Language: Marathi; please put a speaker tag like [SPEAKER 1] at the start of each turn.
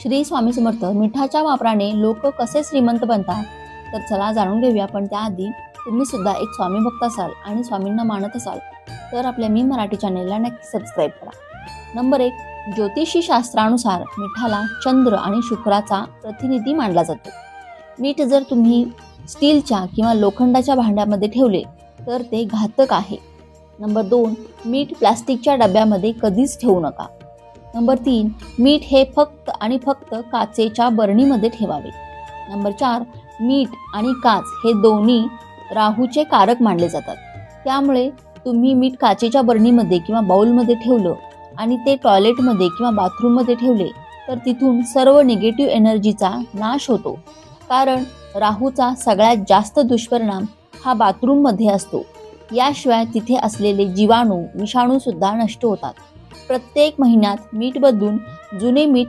[SPEAKER 1] श्री स्वामी समर्थ. मिठाच्या वापराने लोक कसे श्रीमंत बनतात, तर चला जाणून घेऊया. पण त्याआधी तुम्ही सुद्धा एक स्वामी भक्त असाल आणि स्वामींना मानत असाल तर आपल्या मी मराठी चॅनेलला नक्की सबस्क्राईब करा. नंबर 1, ज्योतिषी शास्त्रानुसार मिठाला चंद्र आणि शुक्राचा प्रतिनिधी मानला जातो. मीठ जर तुम्ही स्टीलच्या किंवा लोखंडाच्या भांड्यामध्ये ठेवले तर ते घातक आहे. नंबर 2, मीठ प्लास्टिकच्या डब्यामध्ये कधीच ठेवू नका. नंबर 3, मीठ हे फक्त आणि फक्त काचेच्या बरणीमध्ये ठेवावे. नंबर 4, मीठ आणि काच हे दोन्ही राहूचे कारक मानले जातात. त्यामुळे तुम्ही मीठ काचेच्या बरणीमध्ये किंवा बाउलमध्ये ठेवलं आणि ते टॉयलेटमध्ये किंवा बाथरूममध्ये ठेवले तर तिथून सर्व निगेटिव्ह एनर्जीचा नाश होतो. कारण राहूचा सगळ्यात जास्त दुष्परिणाम हा बाथरूममध्ये असतो. याशिवाय तिथे असलेले जीवाणू विषाणू सुद्धा नष्ट होतात. प्रत्येक महिन्यात मीठ बदलून जुने मीठ